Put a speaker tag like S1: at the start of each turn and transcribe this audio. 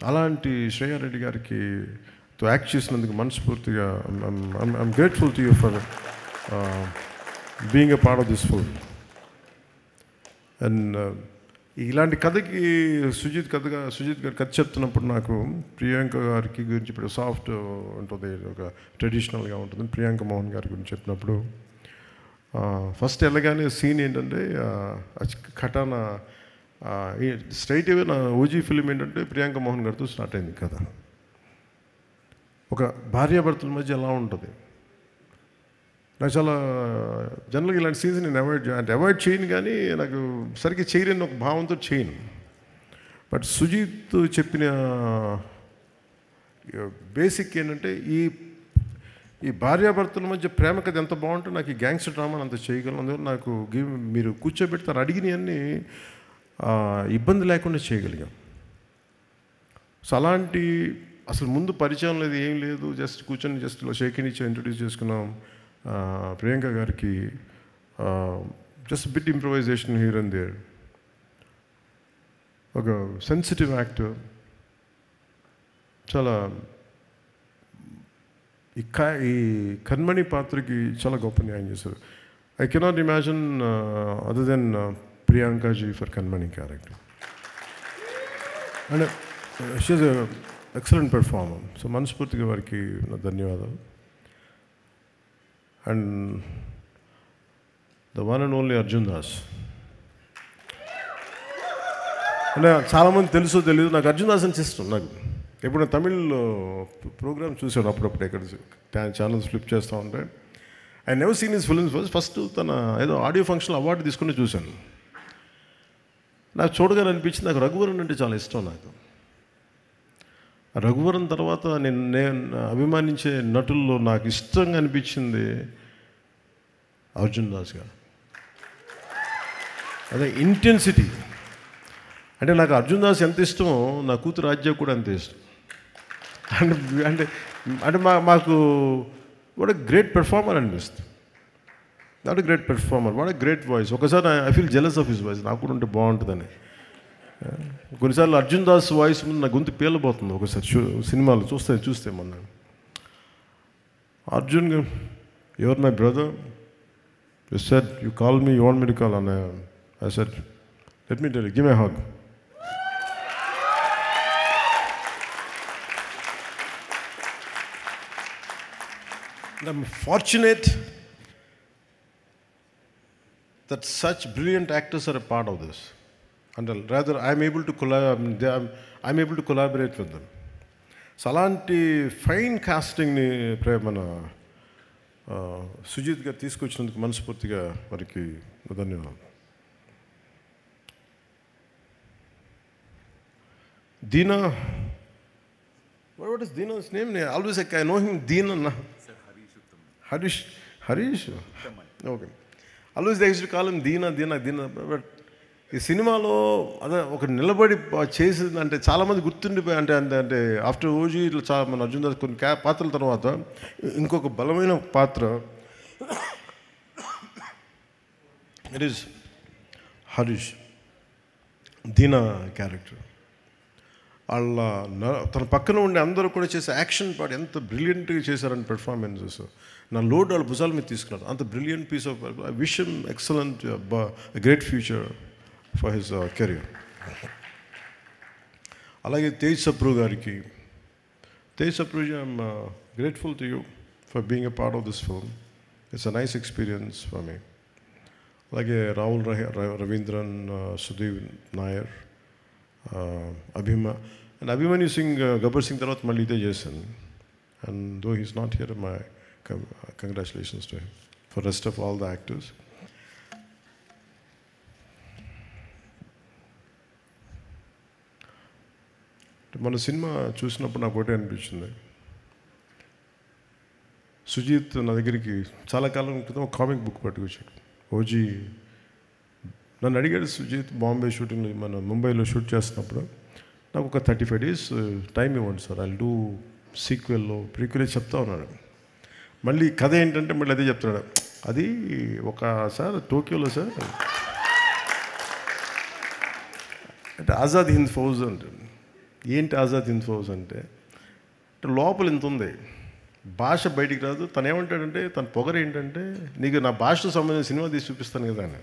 S1: అలాంటి శ్రేయా రెడ్డి గారికి తో యాక్ట్ చేసినందుకు మనస్ఫూర్తిగా I'm grateful to you for being a part of this film. And ఇలాంటి కథకి సుజిత్ గారు కథ చెప్తున్నప్పుడు నాకు ప్రియాంక గారికి గురించి ఇప్పుడు సాఫ్ట్ ఉంటుంది, ఒక ట్రెడిషనల్గా ఉంటుంది. ప్రియాంక మోహన్ గారి గురించి చెప్పినప్పుడు ఫస్ట్ వెళ్ళగానే సీన్ ఏంటంటే కటానా స్ట్రైట్ అవే నా ఓజీ ఫిలిం ఏంటంటే ప్రియాంక మోహన్ గారితో స్టార్ట్ అయింది కదా. ఒక భార్యాభర్తల మధ్య ఎలా ఉంటుంది, నాకు చాలా జనరల్గా ఇలాంటి సీన్స్ నేను అవాయిడ్ చేయను, కానీ నాకు సరిగ్గా చేయలేని ఒక భావంతో చేయను. బట్ సుజిత్ చెప్పిన బేసిక్ ఏంటంటే ఈ భార్యాభర్తల మధ్య ప్రేమ కథ ఎంత బాగుంటే నాకు ఈ గ్యాంగ్స్టర్ డ్రామాని అంత చేయగలను. అందువల్ల నాకు మీరు కూర్చోబెడతారు అడిగినవన్నీ ఇబ్బంది లేకుండా చేయగలిగాం. సో అలాంటి అసలు ముందు పరిచయం లేదు, ఏం లేదు, జస్ట్ కూర్చొని జస్ట్ షేకింగ్ ఇచ్చి ఇంట్రొడ్యూస్ చేసుకున్నాం ప్రియాంక గారికి. Just bit improvisation here and there. ఒక సెన్సిటివ్ యాక్టర్, చాలా ఈ కన్మణి పాత్రకి చాలా గొప్ప న్యాయం చేశారు. I cannot imagine other than Priyankaji for Kanmani character. And she is excellent performer. So మనస్ఫూర్తిగా వారికి నా ధన్యవాదాలు. And the one and only Arjun Das. అంటే చాలామంది తెలుసో తెలియదు, నాకు అర్జున్ దాస్ అని ఇష్టం. నాకు ఎప్పుడు తమిళ్లో ప్రోగ్రామ్ చూశాను అప్పుడప్పుడు, ఎక్కడ ఛానల్స్ ఫ్లిప్ చేస్తూ ఉంటే. I never seen his films. First తన ఏదో ఆడియో ఫంక్షన్లో అవార్డు తీసుకుని చూశాను. నాకు చూడగానే అనిపించింది, నాకు రఘువరన్ అంటే చాలా ఇష్టం. నాకు రఘువరన్ తర్వాత నేను అభిమానించే నటుల్లో నాకు ఇష్టంగా అనిపించింది అర్జున్ దాస్ గారు. అదే ఇంటెన్సిటీ. అంటే నాకు అర్జున్ దాస్ ఎంత ఇష్టమో నా కూతురు రాజ్య కూడా అంతే ఇష్టం. అంటే అంటే మాకు వాట్ ఎ గ్రేట్ పెర్ఫార్మర్ అనిపిస్తుంది. What a great performer, what a great voice. ఒకసారి I feel jealous of his voice. నాకు కూడా ఉంటే బాగుంటుందని. కొన్నిసార్లు అర్జున్ దాస్ వాయిస్ ముందు నా గొంతు పేలబోతుంది. ఒకసారి సినిమాలు చూస్తే మొన్న Arjun, your my brother, you said you call me, you want me to call, and I said let me tell you, give me a hug. I'm fortunate that such brilliant actors are a part of this, and rather I'm able to collaborate with them. So అలాంటి fine కాస్టింగ్ని మన సుజిత్ గారు తీసుకొచ్చినందుకు మనస్ఫూర్తిగా వారికి ధన్యవాదాలు. Deena, what is Deena's name? Always I know him Deena. Harish? Okay. Always they used to call him Deena. But ఈ సినిమాలో అదే ఒక నిలబడి చేసింది అంటే చాలామంది గుర్తుండిపోయి, అంటే ఆఫ్టర్ ఓజీ ఇట్లా చాలా మన అర్జున్ దాస్ కొన్ని పాత్రల తర్వాత ఇంకొక బలమైన పాత్ర, ఇట్ ఈస్ హరీష్, దీనా క్యారెక్టర్. వాళ్ళ తన పక్కన ఉండే అందరూ కూడా చేసే యాక్షన్ పార్ట్ ఎంత బ్రిలియంట్గా చేశారని పెర్ఫార్మెన్సెస్. నా లోడ్ వాళ్ళ భుజాల మీద తీసుకున్నారు. అంత బ్రిలియంట్ పీస్ ఆఫ్ విషయం, excellent, great future for his career. అలాగే తేజ్ సప్రూ గారికి, Tej Sapruji, I'm grateful to you for being a part of this film. It's a nice experience for me. అలాగే రాహుల్ రవీంద్రన్, సుధీర్ నాయర్, అభిమన్యు సింగ్, గబ్బర్ సింగ్ తర్వాత మళ్ళీ ఇదే చేశాను. And though he's not here, my congratulations to him for rest of all the actors. మన cinema చూసినప్పుడు నాకు ఒకటే అనిపించింది, సుజిత్ నా దగ్గరికి చాలా కాలం క్రితం ఒక కామిక్ బుక్ పట్టుకొచ్చాడు. ఓజీ నన్ను అడిగాడు, సుజిత్ బాంబే షూటింగ్ మన ముంబైలో షూట్ చేస్తున్నప్పుడు నాకు ఒక 35 days టైం ఇవ్వండి సార్, ఐ డూ సీక్వెల్లో ప్రీక్వెల్ చెప్తా ఉన్నాడు. మళ్ళీ కథ ఏంటంటే మళ్ళీ అదే చెప్తున్నాడు. అది ఒక సార్ టోక్యోలో సార్ అంటే ఆజాద్ హింద్ ఫౌజ్ అంటే ఏంటి ఆజాద్ హింద్ ఫౌజ్ అంటే లోపల ఇంత ఉంది, భాష బయటికి రాదు. తను ఏమంటాడంటే తన పొగరు ఏంటంటే నీకు నా భాషతో సంబంధించిన సినిమా తీసి చూపిస్తాను కదా అని.